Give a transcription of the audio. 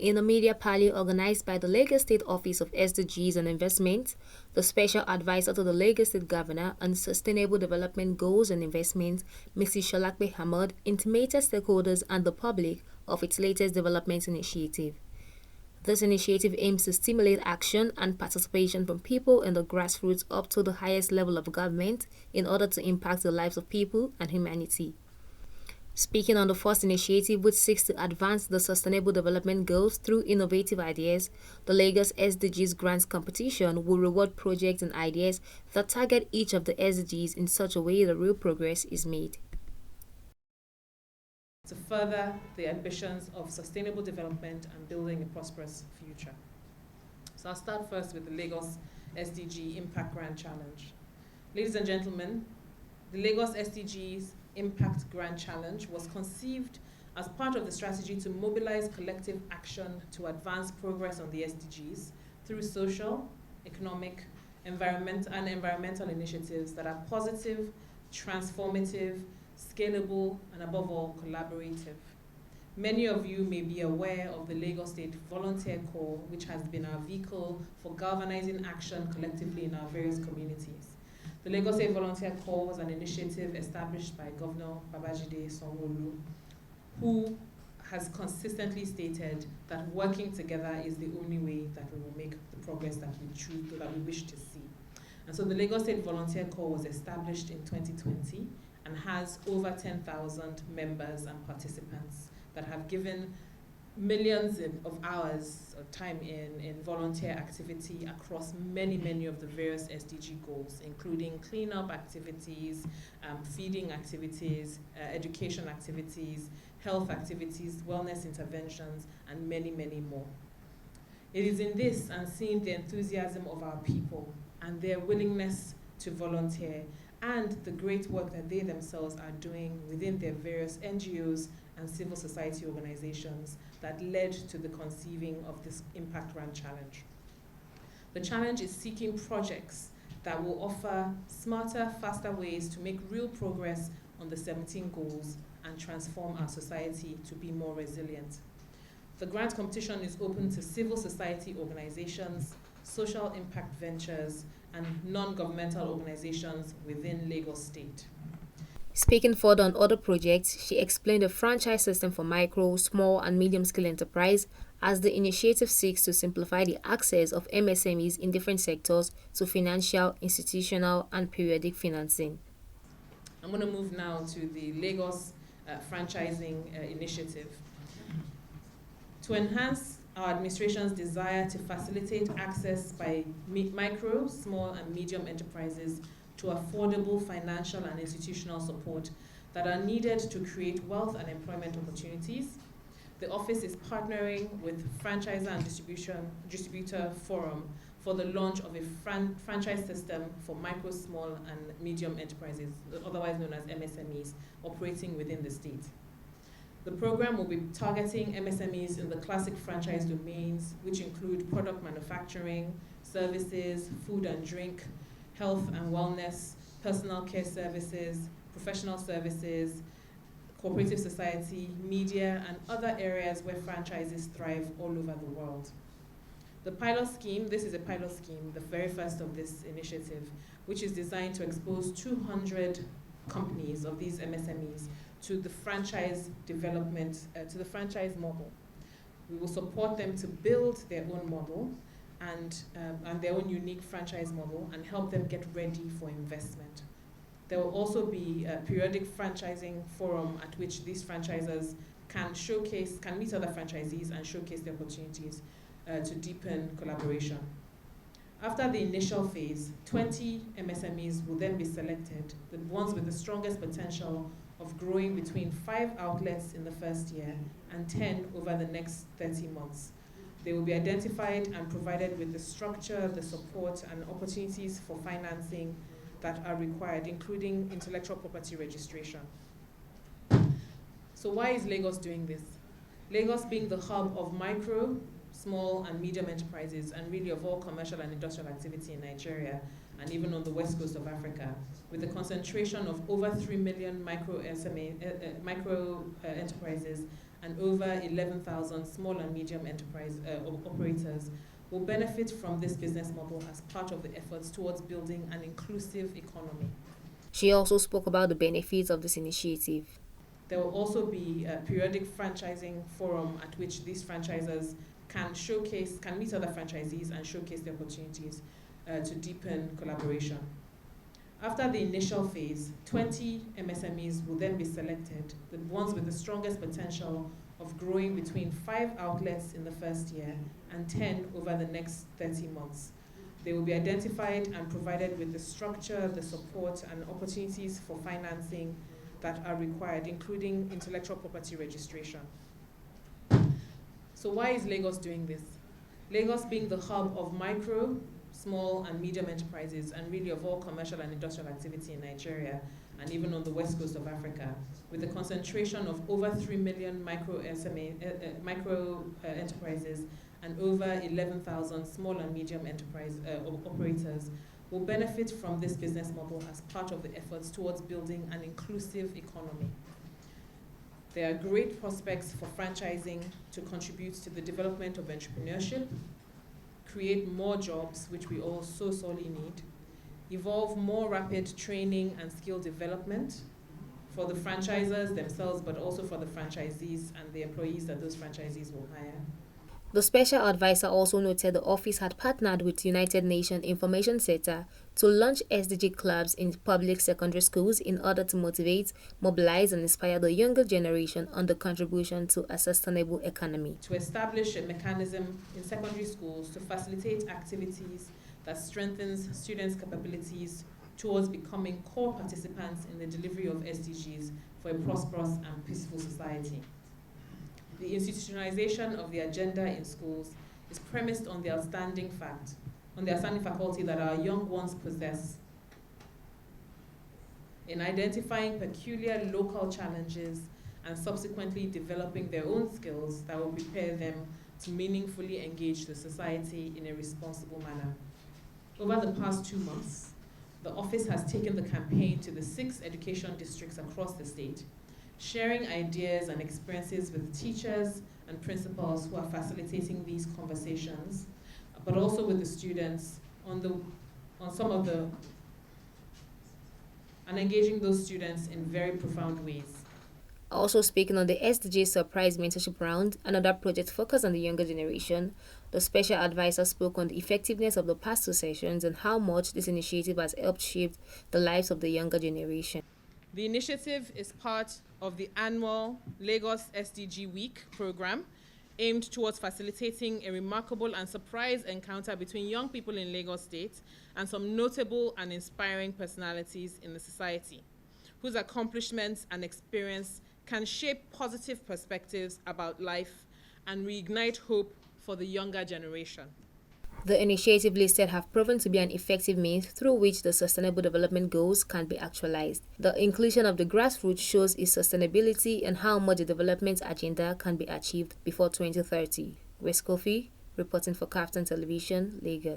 In a media party organized by the Lagos State Office of SDGs and Investment, the Special Advisor to the Lagos State Governor on Sustainable Development Goals and Investment, Mrs. Sholakbe Hamad, intimated stakeholders and the public of its latest development initiative. This initiative aims to stimulate action and participation from people in the grassroots up to the highest level of government in order to impact the lives of people and humanity. Speaking on the first initiative, which seeks to advance the Sustainable Development Goals through innovative ideas, the Lagos SDGs Grants Competition will reward projects and ideas that target each of the SDGs in such a way that real progress is made. To further the ambitions of sustainable development and building a prosperous future. So I'll start first with the Lagos SDG Impact Grant Challenge. Ladies and gentlemen, the Lagos SDGs Impact Grant Challenge was conceived as part of the strategy to mobilize collective action to advance progress on the SDGs through social, economic, environmental initiatives that are positive, transformative, scalable, and above all, collaborative. Many of you may be aware of the Lagos State Volunteer Corps, which has been our vehicle for galvanizing action collectively in our various communities. The Lagos State Volunteer Corps was an initiative established by Governor Babajide Sanwo-Olu, who has consistently stated that working together is the only way that we will make the progress that we wish to see. And so the Lagos State Volunteer Corps was established in 2020 and has over 10,000 members and participants that have given millions of hours of time in volunteer activity across many of the various SDG goals, including cleanup activities, feeding activities, education activities, health activities, wellness interventions, and many more. It is in this and seeing the enthusiasm of our people and their willingness to volunteer and the great work that they themselves are doing within their various NGOs and civil society organizations that led to the conceiving of this Impact Grant Challenge. The challenge is seeking projects that will offer smarter, faster ways to make real progress on the 17 goals and transform our society to be more resilient. The grant competition is open to civil society organizations, social impact ventures, and non-governmental organizations within Lagos State. Speaking further on other projects, she explained the franchise system for micro, small, and medium-scale enterprise as the initiative seeks to simplify the access of MSMEs in different sectors to financial, institutional, and periodic financing. I'm going to move now to the Lagos franchising initiative. To enhance our administration's desire to facilitate access by micro, small, and medium enterprises to affordable financial and institutional support that are needed to create wealth and employment opportunities, the office is partnering with Franchiser and Distributor Forum for the launch of a franchise system for micro, small, and medium enterprises, otherwise known as MSMEs, operating within the state. The program will be targeting MSMEs in the classic franchise domains, which include product manufacturing, services, food and drink, health and wellness, personal care services, professional services, cooperative society, media, and other areas where franchises thrive all over the world. The pilot scheme, this is a pilot scheme, the very first of this initiative, which is designed to expose 200 companies of these MSMEs to the franchise development, to the franchise model. We will support them to build their own model and their own unique franchise model and help them get ready for investment. There will also be a periodic franchising forum at which these franchisors can meet other franchisees and showcase the opportunities to deepen collaboration. After the initial phase, 20 MSMEs will then be selected, the ones with the strongest potential of growing between 5 outlets in the first year and 10 over the next 30 months. They will be identified and provided with the structure, the support, and opportunities for financing that are required, including intellectual property registration. So why is Lagos doing this? Lagos being the hub of micro, small, and medium enterprises, and really of all commercial and industrial activity in Nigeria, and even on the west coast of Africa, with a concentration of over 3 million micro enterprises and over 11,000 small and medium enterprise operators will benefit from this business model as part of the efforts towards building an inclusive economy. She also spoke about the benefits of this initiative. There will also be a periodic franchising forum at which these franchisors can meet other franchisees and showcase the opportunities to deepen collaboration. After the initial phase, 20 MSMEs will then be selected, the ones with the strongest potential of growing between 5 outlets in the first year and 10 over the next 30 months. They will be identified and provided with the structure, the support, and opportunities for financing that are required, including intellectual property registration. So why is Lagos doing this? Lagos being the hub of micro, small, and medium enterprises, and really of all commercial and industrial activity in Nigeria, and even on the west coast of Africa, with a concentration of over 3 million micro enterprises and over 11,000 small and medium enterprise operators, will benefit from this business model as part of the efforts towards building an inclusive economy. There are great prospects for franchising to contribute to the development of entrepreneurship, create more jobs, which we all so sorely need, evolve more rapid training and skill development for the franchisors themselves, but also for the franchisees and the employees that those franchisees will hire. The special advisor also noted the office had partnered with United Nations Information Center to launch SDG clubs in public secondary schools in order to motivate, mobilize, and inspire the younger generation on the contribution to a sustainable economy. To establish a mechanism in secondary schools to facilitate activities that strengthens students' capabilities towards becoming core participants in the delivery of SDGs for a prosperous and peaceful society. The institutionalization of the agenda in schools is premised on the outstanding faculty that our young ones possess in identifying peculiar local challenges and subsequently developing their own skills that will prepare them to meaningfully engage the society in a responsible manner. Over the past 2 months, the office has taken the campaign to the 6 education districts across the state, sharing ideas and experiences with teachers and principals who are facilitating these conversations, but also with the students and engaging those students in very profound ways. Also speaking on the SDG Surprise Mentorship Round, another project focused on the younger generation, the special advisor spoke on the effectiveness of the past 2 sessions and how much this initiative has helped shape the lives of the younger generation. The initiative is part of the annual Lagos SDG Week program, aimed towards facilitating a remarkable and surprise encounter between young people in Lagos State and some notable and inspiring personalities in the society, whose accomplishments and experience can shape positive perspectives about life and reignite hope for the younger generation. The initiative listed have proven to be an effective means through which the Sustainable Development Goals can be actualized. The inclusion of the grassroots shows its sustainability and how much the development agenda can be achieved before 2030. Grace Kofi, reporting for KAFTAN Television, Lagos.